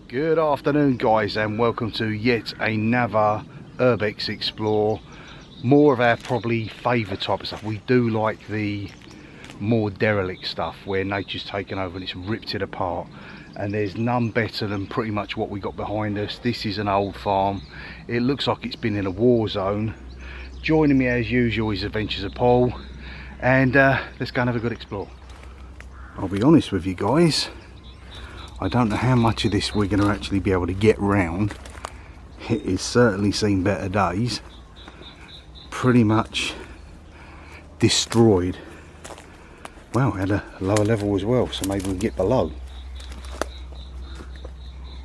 Good afternoon guys, and welcome to yet another Urbex Explore. More of our probably favourite type of stuff. We do like the more derelict stuff where nature's taken over and it's ripped it apart, and there's none better than pretty much what we got behind us. This is an old farm. It looks like it's been in a war zone. Joining me as usual is Adventures of Paul, and let's go and have a good explore. I'll be honest with you guys, I don't know how much of this we're going to actually be able to get round. It has certainly seen better days. Pretty much destroyed. Well, at a lower level as well, so maybe we can get below.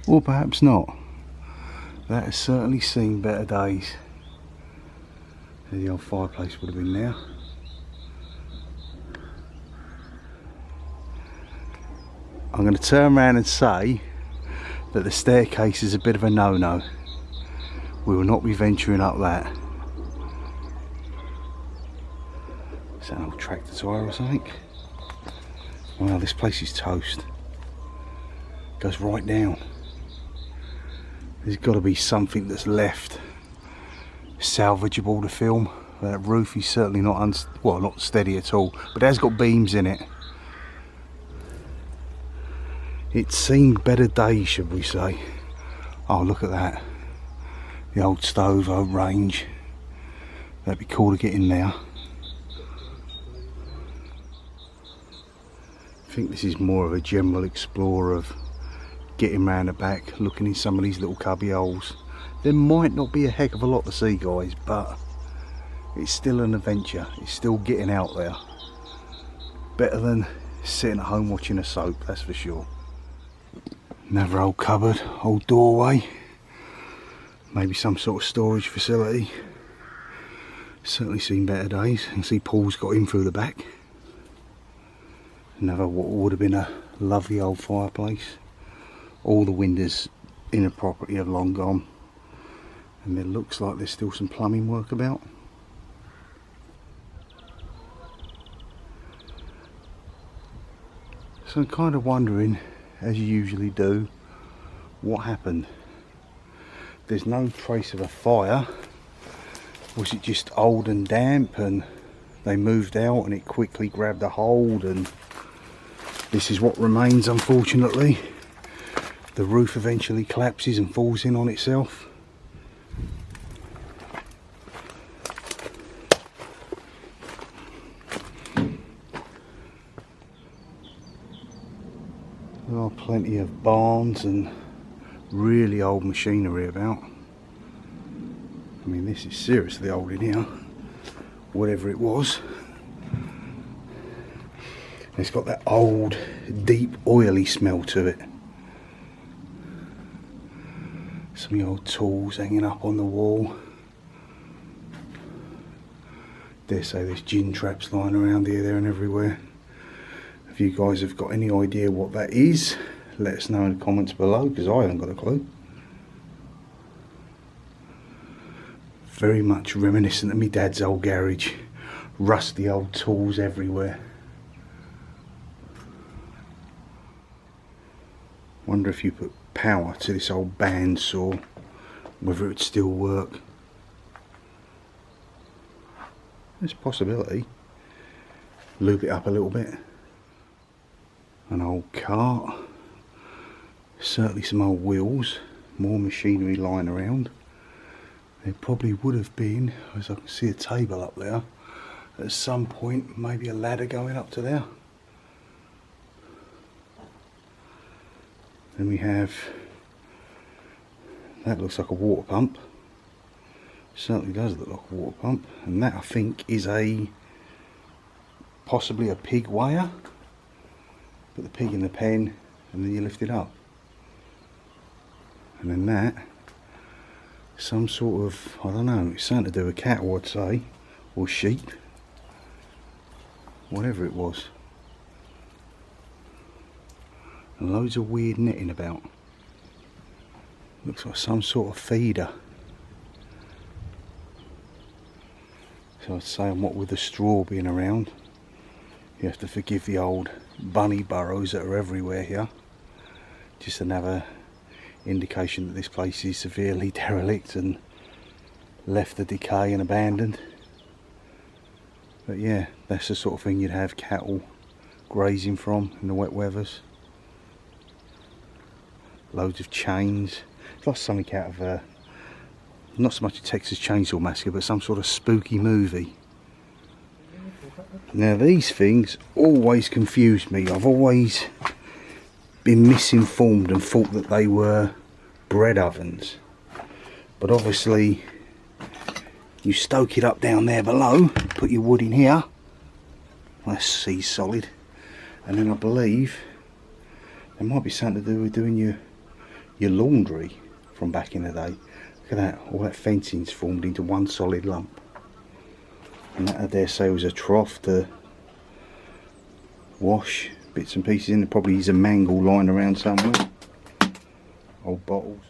Or perhaps not. That has certainly seen better days. The old fireplace would have been there. I'm going to turn around and say that the staircase is a bit of a no-no. We will not be venturing up that. Is that an old tractor tyre or something? Wow, this place is toast. Goes right down. There's got to be something that's left salvageable to film. That roof is certainly not not steady at all, but it has got beams in it. It's seen better days, should we say. Oh, look at that. The old stove oak range. That'd be cool to get in there. I think this is more of a general explore of getting round the back, looking in some of these little cubby holes. There might not be a heck of a lot to see, guys, but it's still an adventure. It's still getting out there. Better than sitting at home watching a soap, that's for sure. Another old cupboard, old doorway, maybe some sort of storage facility. Certainly seen better days. You can see Paul's got in through the back. Another what would have been a lovely old fireplace. All the windows in the property have long gone, and it looks like there's still some plumbing work about. So I'm kind of wondering, as you usually do, what happened. There's no trace of a fire. Was it just old and damp and they moved out and it quickly grabbed a hold, and this is what remains, unfortunately. The roof eventually collapses and falls in on itself. There are plenty of barns and really old machinery about. I mean, this is seriously old in here, whatever it was. It's got that old, deep, oily smell to it. Some of the old tools hanging up on the wall. Dare say there's gin traps lying around here, there and everywhere. If you guys have got any idea what that is, let us know in the comments below, because I haven't got a clue. Very much reminiscent of my dad's old garage. Rusty old tools everywhere. Wonder if you put power to this old bandsaw, whether it would still work. There's a possibility. Loop it up a little bit. An old cart, certainly some old wheels, more machinery lying around. There probably would have been, as I can see a table up there, at some point, maybe a ladder going up to there. Then we have, that looks like a water pump. Certainly does look like a water pump, and that I think is possibly a pig weigher. Put the pig in the pen and then you lift it up. And then that, some sort of, I don't know, it's something to do with cattle, I'd say, or sheep, whatever it was. And loads of weird netting about. Looks like some sort of feeder. So I'd say, what with the straw being around, you have to forgive the old bunny burrows that are everywhere here. Just another indication that this place is severely derelict and left to decay and abandoned. But yeah, that's the sort of thing you'd have cattle grazing from in the wet weathers. Loads of chains. It's like something out of not so much a Texas Chainsaw Massacre, but some sort of spooky movie. Now these things always confused me. I've always been misinformed and thought that they were bread ovens. But obviously you stoke it up down there below, put your wood in here, that's sea solid, and then I believe there might be something to do with doing your laundry from back in the day. Look at that, all that fencing's formed into one solid lump. And that I dare say was a trough to wash bits and pieces in. There probably is a mangle lying around somewhere. Old bottles.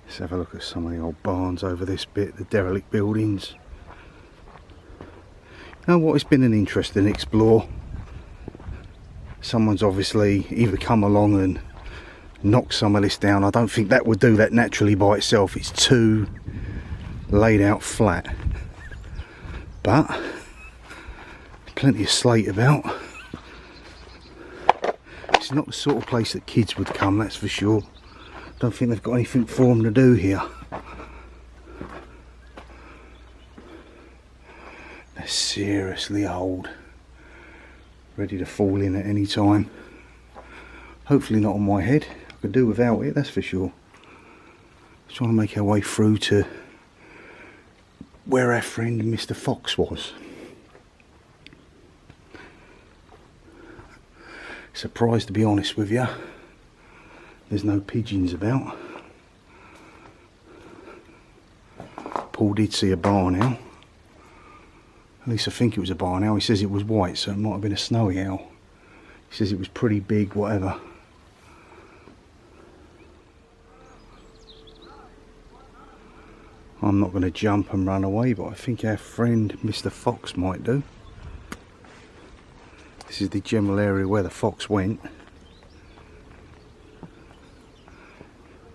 Let's have a look at some of the old barns over this bit, the derelict buildings. You know what, it's been an interesting explore. Someone's obviously either come along and knocked some of this down. I don't think that would do that naturally by itself. It's too laid out flat. But plenty of slate about. It's not the sort of place that kids would come, that's for sure. Don't think they've got anything for them to do here. They're seriously old, ready to fall in at any time. Hopefully not on my head. I could do without it, that's for sure. Trying to make our way through to where our friend Mr. Fox was. Surprised, to be honest with you, there's no pigeons about. Paul did see a barn owl. At least I think it was a barn owl. He says it was white, so it might have been a snowy owl. He says it was pretty big, whatever. I'm not going to jump and run away, but I think our friend Mr. Fox might do. This is the general area where the fox went.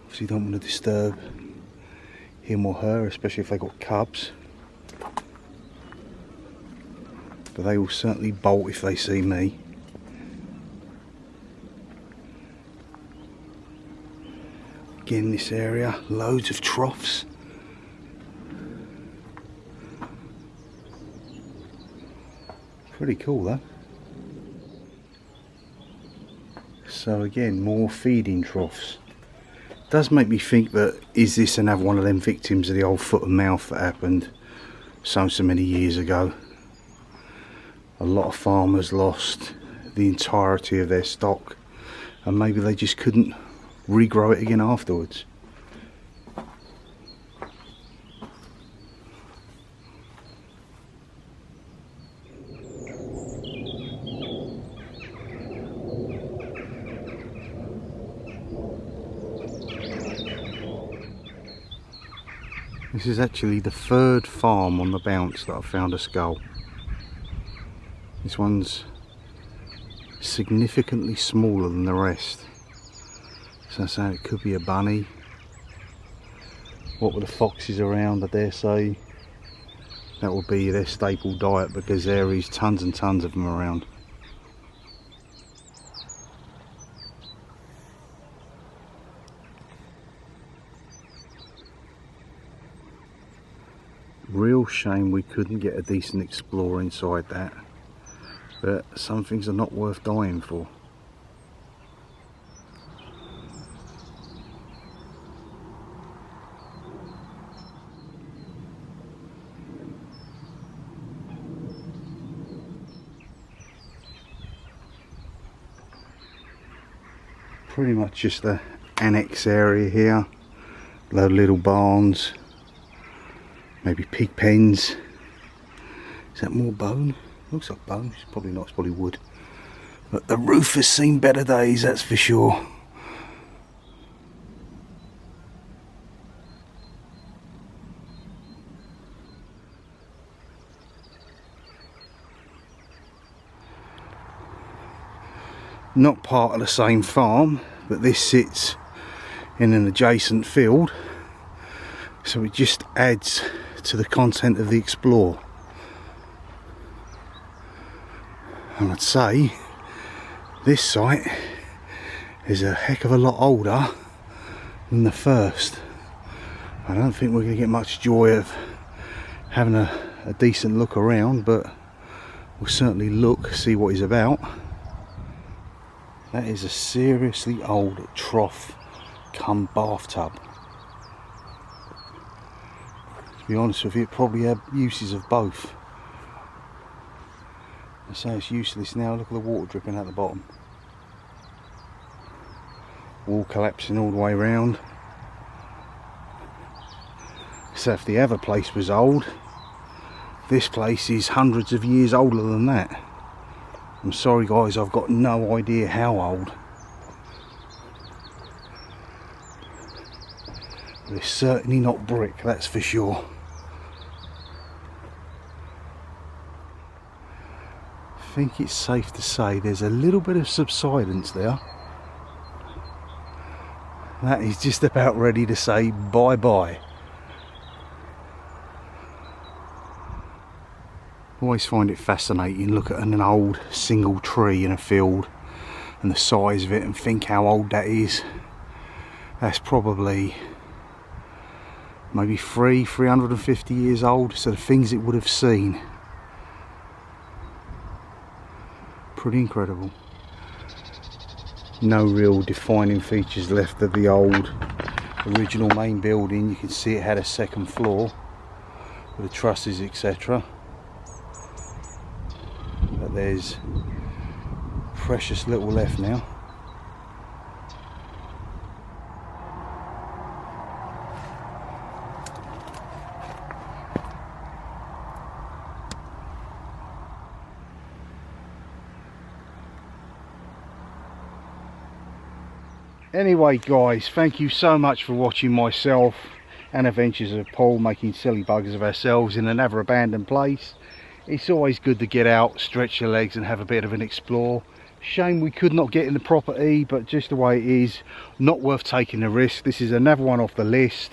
Obviously don't want to disturb him or her, especially if they got cubs. But they will certainly bolt if they see me. Again, this area, loads of troughs. Pretty cool though. So again, more feeding troughs. Does make me think that, is this another one of them victims of the old foot and mouth that happened so many years ago? A lot of farmers lost the entirety of their stock, and maybe they just couldn't regrow it again afterwards. This is actually the third farm on the bounce that I've found a skull. This one's significantly smaller than the rest. So that's how it could be a bunny. What with the foxes around, I dare say that will be their staple diet, because there is tons and tons of them around. Real shame we couldn't get a decent explore inside that, but some things are not worth dying for. Pretty much just the annex area here, load of little barns. Maybe pig pens. Is that more bone? Looks like bone. It's probably not, it's probably wood. But the roof has seen better days, that's for sure. Not part of the same farm, but this sits in an adjacent field, so it just adds to the content of the Explore. And I'd say this site is a heck of a lot older than the first. I don't think we're going to get much joy of having a decent look around, but we'll certainly look, see what he's about. That is a seriously old trough come bathtub. To be honest with you, it probably had uses of both. I say it's useless now. Look at the water dripping out the bottom. Wall collapsing all the way around. So if the other place was old, this place is hundreds of years older than that. I'm sorry guys, I've got no idea how old. But it's certainly not brick, that's for sure. I think it's safe to say there's a little bit of subsidence there. That is just about ready to say bye-bye. Always find it fascinating, look at an old single tree in a field and the size of it and think how old that is. That's probably maybe 350 years old, so the things it would have seen. Pretty incredible. No real defining features left of the old original main building. You can see it had a second floor with the trusses, etc. But there's precious little left now. Anyway guys, thank you so much for watching myself and Adventures of Paul making silly buggers of ourselves in another abandoned place. It's always good to get out, stretch your legs and have a bit of an explore. Shame we could not get in the property, but just the way it is, not worth taking the risk. This is another one off the list.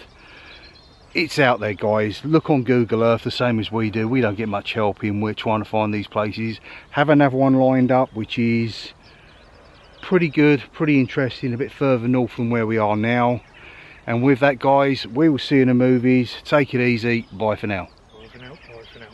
It's out there guys, look on Google Earth the same as we do. We don't get much help in we're trying to find these places. Have another one lined up which is pretty good, pretty interesting, a bit further north from where we are now. And with that guys, we will see you in the movies. Take it easy, bye for now. Bye for now, bye for now.